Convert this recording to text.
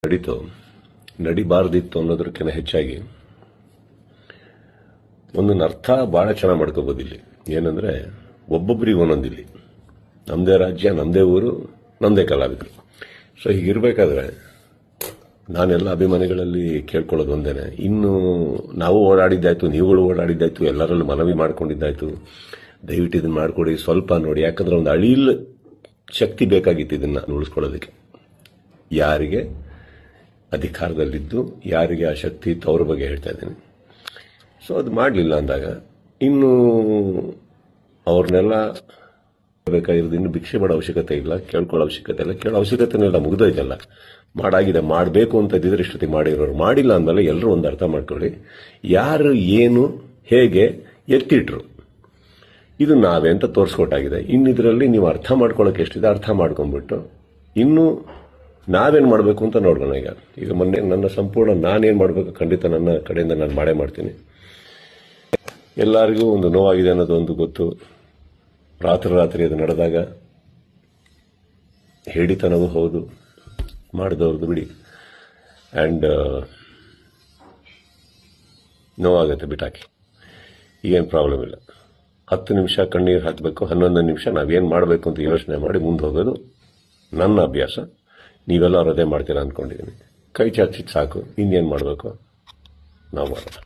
ನಡೀತು ನಡಿಬಾರ್ದಿತ್ತು ಅನ್ನೋದಕ್ಕಿಂತ ಹೆಚ್ಚಾಗಿ ಒಂದೊಂದು ಅರ್ಥ ಭಾಳ ಚೆನ್ನಾಗಿ ಮಾಡ್ಕೋಬೋದು. ಇಲ್ಲಿ ಏನಂದ್ರೆ ಒಬ್ಬೊಬ್ಬರಿಗೆ ಒಂದೊಂದಿಲ್ಲಿ ನಮ್ಮದೇ ರಾಜ್ಯ, ನಮ್ಮದೇ ಊರು, ನಮ್ಮದೇ ಕಲಾವಿದರು. ಸೊ ಹೀಗಿರ್ಬೇಕಾದ್ರೆ ನಾನೆಲ್ಲ ಅಭಿಮಾನಿಗಳಲ್ಲಿ ಕೇಳ್ಕೊಳ್ಳೋದು ಒಂದೇನೆ, ಇನ್ನು ನಾವು ಓಡಾಡಿದ್ದಾಯ್ತು, ನೀವುಗಳು ಓಡಾಡಿದ್ದಾಯ್ತು, ಎಲ್ಲರಲ್ಲೂ ಮನವಿ ಮಾಡ್ಕೊಂಡಿದ್ದಾಯ್ತು, ದಯವಿಟ್ಟು ಇದನ್ನು ಮಾಡಿಕೊಡಿ, ಸ್ವಲ್ಪ ನೋಡಿ. ಯಾಕಂದ್ರೆ ಒಂದು ಅಳಿಲ್ ಶಕ್ತಿ ಬೇಕಾಗಿತ್ತು ಇದನ್ನು ಉಳಿಸ್ಕೊಳ್ಳೋದಕ್ಕೆ. ಯಾರಿಗೆ ಅಧಿಕಾರದಲ್ಲಿದ್ದು ಯಾರಿಗೆ ಆ ಶಕ್ತಿ ಇತ್ತು ಅವ್ರ ಬಗ್ಗೆ ಹೇಳ್ತಾ ಇದ್ದೀನಿ. ಸೊ ಅದು ಮಾಡಲಿಲ್ಲ ಅಂದಾಗ ಇನ್ನು ಅವ್ರನ್ನೆಲ್ಲ ಬೇಕಾಗಿರೋದು, ಇನ್ನು ಭಿಕ್ಷೆ ಮಾಡೋ ಅವಶ್ಯಕತೆ ಇಲ್ಲ, ಕೇಳ್ಕೊಳ್ಳೋ ಅವಶ್ಯಕತೆ ಇಲ್ಲ, ಕೇಳೋ ಅವಶ್ಯಕತೆನೆಲ್ಲ ಮುಗಿದೋಯ್ತಲ್ಲ. ಮಾಡಾಗಿದೆ, ಮಾಡಬೇಕು ಅಂತ ಇದ್ದಿದ್ರೆ ಇಷ್ಟೊತ್ತಿಗೆ ಮಾಡಿರೋರು. ಮಾಡಿಲ್ಲ ಅಂದಮೇಲೆ ಎಲ್ಲರೂ ಒಂದು ಅರ್ಥ ಮಾಡ್ಕೊಳ್ಳಿ, ಯಾರು ಏನು ಹೇಗೆ ಎತ್ತಿಟ್ರು ಇದು ನಾವೇ ಅಂತ ತೋರಿಸ್ಕೊಟ್ಟಾಗಿದೆ. ಇನ್ನಿದ್ರಲ್ಲಿ ನೀವು ಅರ್ಥ ಮಾಡ್ಕೊಳ್ಳೋಕೆ ಎಷ್ಟಿದೆ ಅರ್ಥ ಮಾಡ್ಕೊಂಡ್ಬಿಟ್ಟು ಇನ್ನು ನಾವೇನು ಮಾಡಬೇಕು ಅಂತ ನೋಡೋಣ. ಈಗ ಮೊನ್ನೆ ನನ್ನ ಸಂಪೂರ್ಣ ನಾನೇನು ಮಾಡಬೇಕು ಖಂಡಿತ ನನ್ನ ಕಡೆಯಿಂದ ನಾನು ಮಾಡೇ ಮಾಡ್ತೀನಿ. ಎಲ್ಲರಿಗೂ ಒಂದು ನೋವಾಗಿದೆ ಅನ್ನೋದು ಒಂದು ಗೊತ್ತು. ರಾತ್ರಿ ಅದು ನಡೆದಾಗ ಹೇಳಿತನವೂ ಹೌದು, ಮಾಡಿದವ್ರದ್ದು ಬಿಡಿ. ಆ್ಯಂಡ್ ನೋವಾಗುತ್ತೆ, ಬಿಟ್ಟಾಕಿ, ಈಗೇನು ಪ್ರಾಬ್ಲಮ್ ಇಲ್ಲ. 10 ನಿಮಿಷ ಕಣ್ಣೀರು ಹಾಕಬೇಕು, 11 ನಿಮಿಷ ನಾವೇನು ಮಾಡಬೇಕು ಅಂತ ಯೋಚನೆ ಮಾಡಿ ಮುಂದೆ ಹೋಗೋದು ನನ್ನ ಅಭ್ಯಾಸ. ನೀವೆಲ್ಲ ಅದೇ ಮಾಡ್ತೀರಾ ಅಂದ್ಕೊಂಡಿದ್ದೀನಿ. ಕೈ ಚಾಚಿದ್ದು ಸಾಕು, ಇನ್ನೇನು ಮಾಡಬೇಕು ನಾವು ಮಾಡೋಣ.